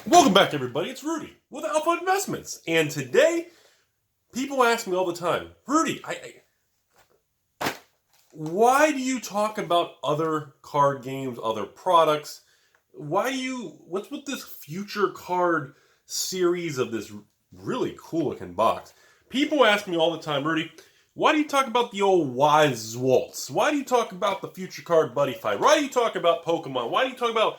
Welcome back, everybody. It's Rudy with Alpha Investments. And today, people ask me all the time, Rudy, why do you talk about other card games, other products? What's with this future card series of this really cool looking box? People ask me all the time, Rudy, why do you talk about the old Wise Waltz? Why do you talk about the future card BuddyFight? Why do you talk about Pokemon? Why do you talk about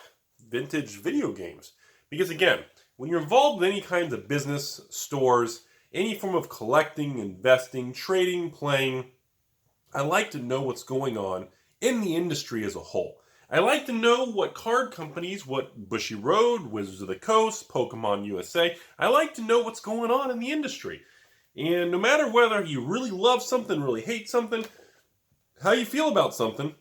vintage video games? Because again, when you're involved in any kinds of business, stores, any form of collecting, investing, trading, playing, I like to know what's going on in the industry as a whole. I like to know what card companies, what Bushy Road, Wizards of the Coast, Pokemon USA, I like to know what's going on in the industry. And no matter whether you really love something, really hate something, how you feel about something,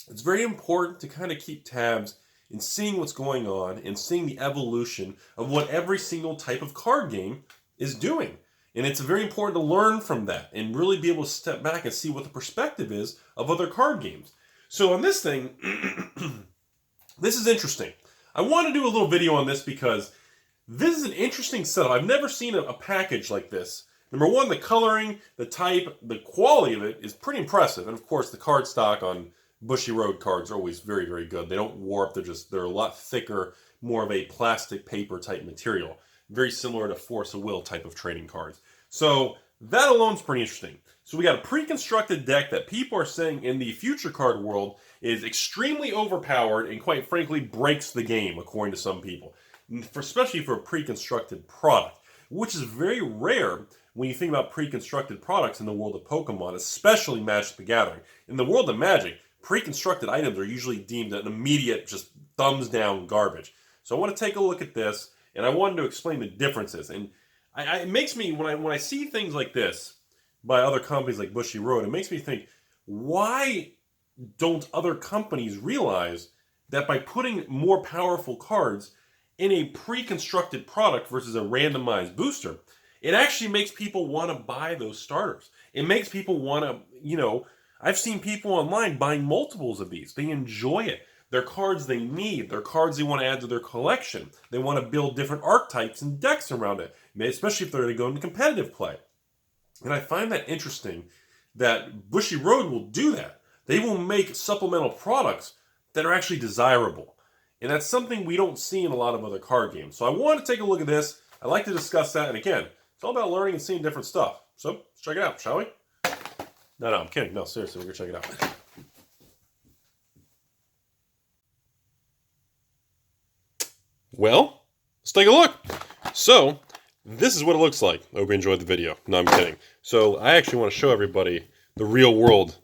it's very important to kind of keep tabs in seeing what's going on and seeing the evolution of what every single type of card game is doing. And it's very important to learn from that and really be able to step back and see what the perspective is of other card games. So on this thing, this is interesting. I want to do a little video on this because this is an interesting setup. I've never seen a package like this. Number one, the coloring, the type, the quality of it is pretty impressive. And of course, the card stock on Bushy Road cards are always very, very good. They don't warp. They're a lot thicker, more of a plastic paper type material. Very similar to Force of Will type of trading cards. So that alone is pretty interesting. So we got a pre-constructed deck that people are saying in the future card world is extremely overpowered and quite frankly breaks the game, according to some people. Especially for a pre-constructed product, which is very rare when you think about pre-constructed products in the world of Pokemon, especially Magic the Gathering. In the world of Magic, pre-constructed items are usually deemed an immediate, just thumbs down garbage. So I want to take a look at this, and I wanted to explain the differences. And it makes me, when I see things like this by other companies like Bushy Road, it makes me think, why don't other companies realize that by putting more powerful cards in a pre-constructed product versus a randomized booster, it actually makes people want to buy those starters. It makes people want to, I've seen people online buying multiples of these. They enjoy it. They're cards they need. They're cards they want to add to their collection. They want to build different archetypes and decks around it, especially if they're going to go into competitive play. And I find that interesting that Bushy Road will do that. They will make supplemental products that are actually desirable. And that's something we don't see in a lot of other card games. So I want to take a look at this. I'd like to discuss that. And again, it's all about learning and seeing different stuff. So let's check it out, shall we? No, I'm kidding. No, seriously, we're going to check it out. Well, let's take a look. So, this is what it looks like. I hope you enjoyed the video. No, I'm kidding. So, I actually want to show everybody the real world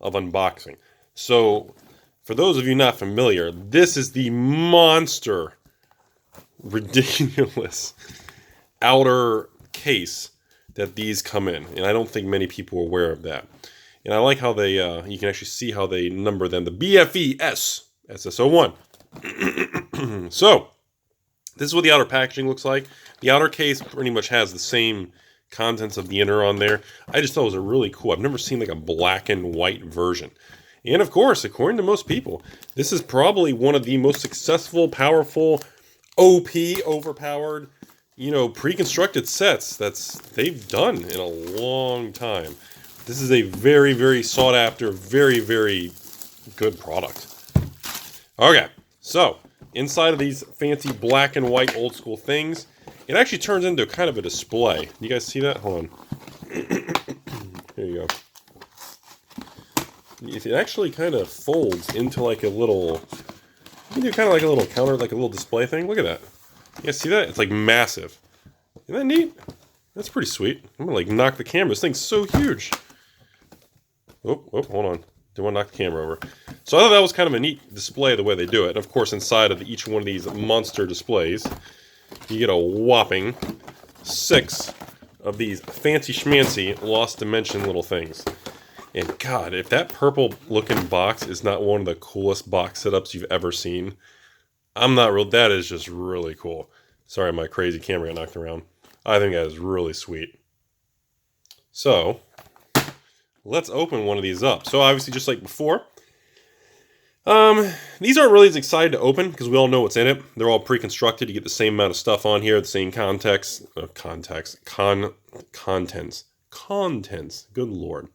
of unboxing. So, for those of you not familiar, this is the monster, ridiculous outer case that these come in. And I don't think many people are aware of that. And I like how they, you can actually see how they number them. The BFES SS01. So, this is what the outer packaging looks like. The outer case pretty much has the same contents of the inner on there. I just thought it was a really cool. I've never seen like a black and white version. And of course, according to most people, this is probably one of the most successful, powerful, OP, overpowered, pre-constructed sets they've done in a long time. This is a very, very sought after, very, very good product. Okay, so inside of these fancy black and white old school things, it actually turns into kind of a display. You guys see that? Hold on. Here you go. It actually kind of folds into like a little, you do kind of like a little counter, like a little display thing. Look at that. You guys see that? It's like massive. Isn't that neat? That's pretty sweet. I'm gonna like knock the camera. This thing's so huge. Oh, hold on. Didn't want to knock the camera over. So I thought that was kind of a neat display the way they do it. And of course, inside of each one of these monster displays, you get a whopping 6 of these fancy schmancy Lost Dimension little things. And God, if that purple looking box is not one of the coolest box setups you've ever seen, that is just really cool. Sorry, my crazy camera got knocked around. I think that is really sweet. So, let's open one of these up. So obviously, just like before, These aren't really as excited to open because we all know what's in it. They're all pre-constructed. You get the same amount of stuff on here, the same contents. Good Lord.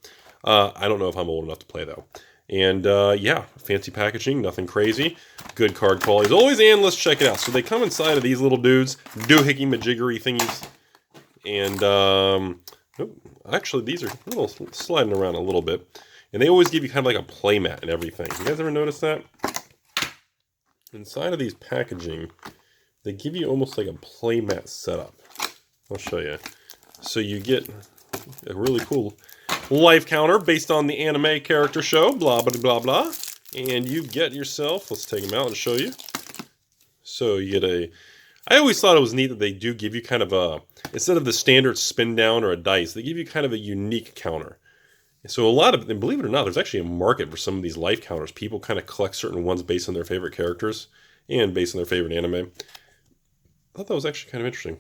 I don't know if I'm old enough to play though. And yeah, fancy packaging, nothing crazy. Good card quality as always, and let's check it out. So they come inside of these little dudes, doohickey majiggery thingies. And actually these are a little sliding around a little bit. And they always give you kind of like a play mat and everything. You guys ever notice that? Inside of these packaging, they give you almost like a play mat setup. I'll show you. So you get a really cool life counter based on the anime character show, blah, blah, blah, blah. And you get yourself, let's take them out and show you. So you get I always thought it was neat that they do give you kind of instead of the standard spin down or a dice, they give you kind of a unique counter. So a lot of, and believe it or not, there's actually a market for some of these life counters. People kind of collect certain ones based on their favorite characters and based on their favorite anime. I thought that was actually kind of interesting.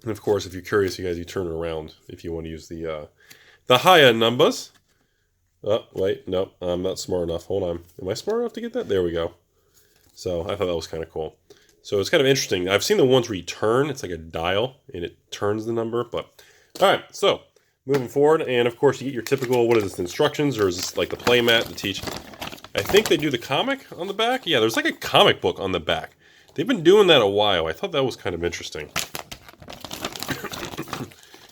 And of course, if you're curious, you guys, you turn it around if you want to use the higher numbers. Oh, wait, no, I'm not smart enough. Hold on. Am I smart enough to get that? There we go. So I thought that was kind of cool. So it's kind of interesting. I've seen the ones where you turn. It's like a dial, and it turns the number. But all right, so moving forward, and of course you get your typical, what is this, instructions, or is this like the play mat to teach? I think they do the comic on the back. Yeah, there's like a comic book on the back. They've been doing that a while. I thought that was kind of interesting.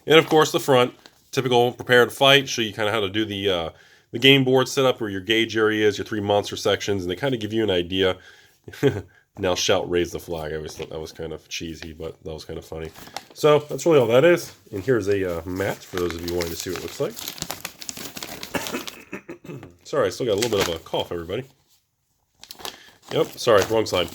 And of course the front, typical prepare to fight, show you kind of how to do the game board setup, where your gauge area is, your 3 monster sections, and they kind of give you an idea. Now shout, raise the flag. I always thought that was kind of cheesy, but that was kind of funny. So that's really all that is. And here's a mat for those of you wanting to see what it looks like. Sorry, I still got a little bit of a cough, everybody. Yep, sorry, wrong side.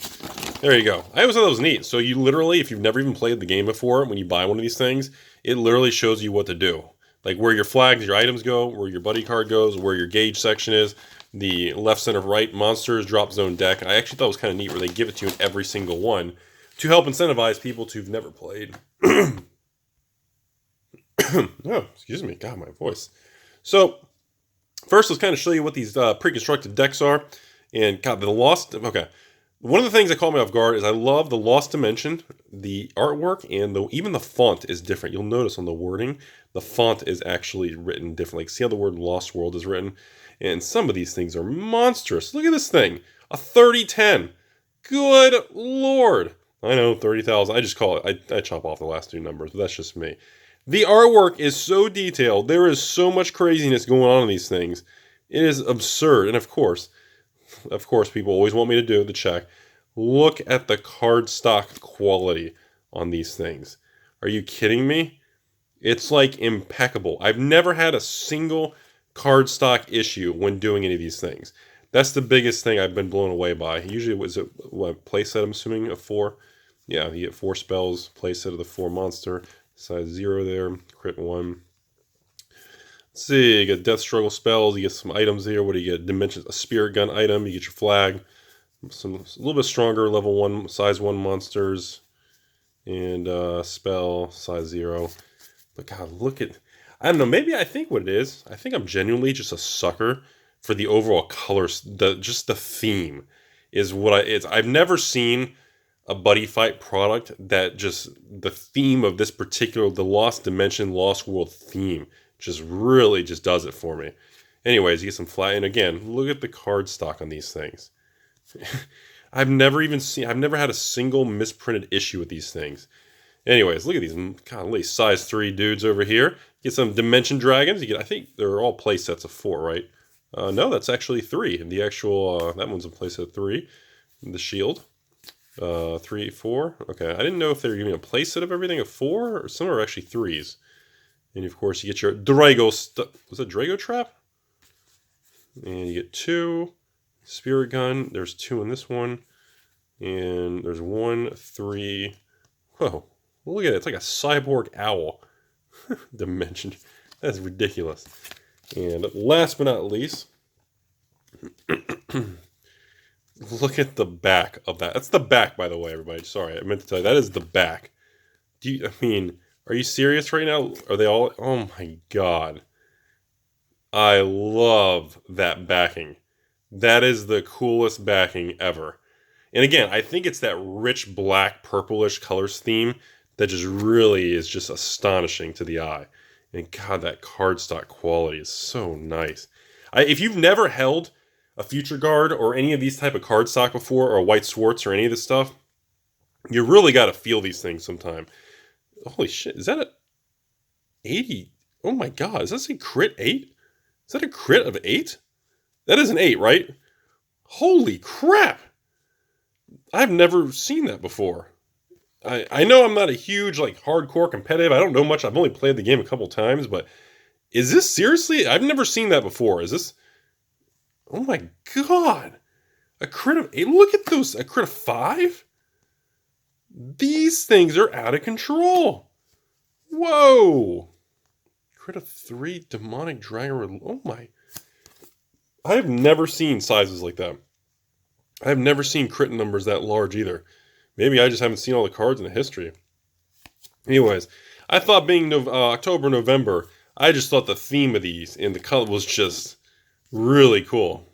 There you go. I always thought that was neat. So you literally, if you've never even played the game before, when you buy one of these things, it literally shows you what to do. Like where your flags, your items go, where your buddy card goes, where your gauge section is, the left, center, right, monsters, drop zone deck. I actually thought it was kind of neat where they give it to you in every single one to help incentivize people who've never played. Oh, excuse me. God, my voice. So first, let's kind of show you what these pre-constructed decks are. And God, the Lost... Okay. One of the things that caught me off guard is I love the Lost Dimension. The artwork and even the font is different. You'll notice on the wording, the font is actually written differently. Like, see how the word Lost World is written? And some of these things are monstrous. Look at this thing. A 3010. Good Lord. I know, 30,000. I just call it, I chop off the last 2 numbers, but that's just me. The artwork is so detailed. There is so much craziness going on in these things. It is absurd. And of course, people always want me to do the check. Look at the cardstock quality on these things. Are you kidding me? It's like impeccable. I've never had a single cardstock issue when doing any of these things. That's the biggest thing I've been blown away by. Usually, was it what playset? I'm assuming of 4. Yeah, you get 4 spells. Playset of the 4 monster. Size 0 there. Crit 1. Let's see. You get Death Struggle spells. You get some items here. What do you get? Dimensions. A Spirit Gun item. You get your flag. A little bit stronger level 1, size 1 monsters. And spell size 0. But God, look at... I don't know, maybe I think what it is, I think I'm genuinely just a sucker for the overall colors, just the theme is what I've never seen a BuddyFight product that just, the theme of this particular, the Lost Dimension, Lost World theme, just really just does it for me. Anyways, you get some flat, and again, look at the card stock on these things. I've never had a single misprinted issue with these things. Anyways, look at these, golly, size 3 dudes over here. Get some Dimension Dragons. You get, I think they're all play sets of 4, right? No, that's actually 3. The actual, that one's a play set of 3. The shield. 3, 4. Okay, I didn't know if they were giving a play set of everything of 4, or some are actually 3s. And of course, you get your Drago, was that Drago Trap? And you get 2. Spirit Gun. There's 2 in this one. And there's 1, 3. Whoa. Look at it. It's like a cyborg owl. Dimension. That's ridiculous. And last but not least, look at the back of that. That's the back, by the way, everybody. Sorry, I meant to tell you. That is the back. I mean, are you serious right now? Are they all... Oh, my God. I love that backing. That is the coolest backing ever. And again, I think it's that rich black purplish color scheme that just really is just astonishing to the eye. And God, that cardstock quality is so nice. If you've never held a Future Guard or any of these type of cardstock before, or a White Swartz or any of this stuff, you really got to feel these things sometime. Holy shit, is that a 80? Oh my God, is that a crit 8? Is that a crit of 8? That is an 8, right? Holy crap! I've never seen that before. I know I'm not a huge, like, hardcore competitive. I don't know much. I've only played the game a couple times, but is this seriously? I've never seen that before. Is this? Oh my God. A crit of 8? Look at those. A crit of 5? These things are out of control. Whoa. Crit of 3, Demonic Dragon. Oh my. I have never seen sizes like that. I have never seen crit numbers that large either. Maybe I just haven't seen all the cards in the history. Anyways, I thought being October, November, I just thought the theme of these and the color was just really cool.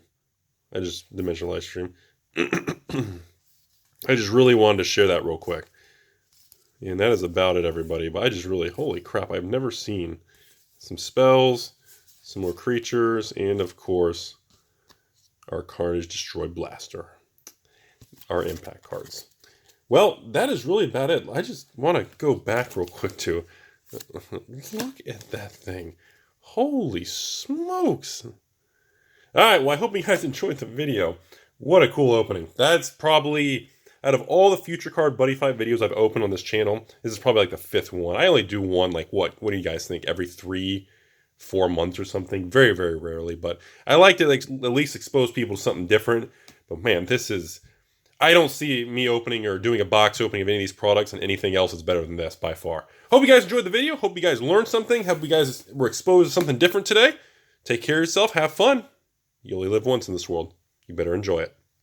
I just did mention live stream. I just really wanted to share that real quick. And that is about it, everybody. But I just really, holy crap, I've never seen some spells, some more creatures, and of course, our Carnage Destroy Blaster. Our impact cards. Well, that is really about it. I just want to go back real quick to look at that thing. Holy smokes. Alright, well, I hope you guys enjoyed the video. What a cool opening. That's probably, out of all the Future Card BuddyFight videos I've opened on this channel, this is probably like the 5th one. I only do one, like, what do you guys think? Every 3-4 months or something. Very, very rarely. But I like to, like, at least expose people to something different. But man, this is... I don't see me opening or doing a box opening of any of these products and anything else is better than this by far. Hope you guys enjoyed the video. Hope you guys learned something. Hope you guys were exposed to something different today. Take care of yourself. Have fun. You only live once in this world. You better enjoy it.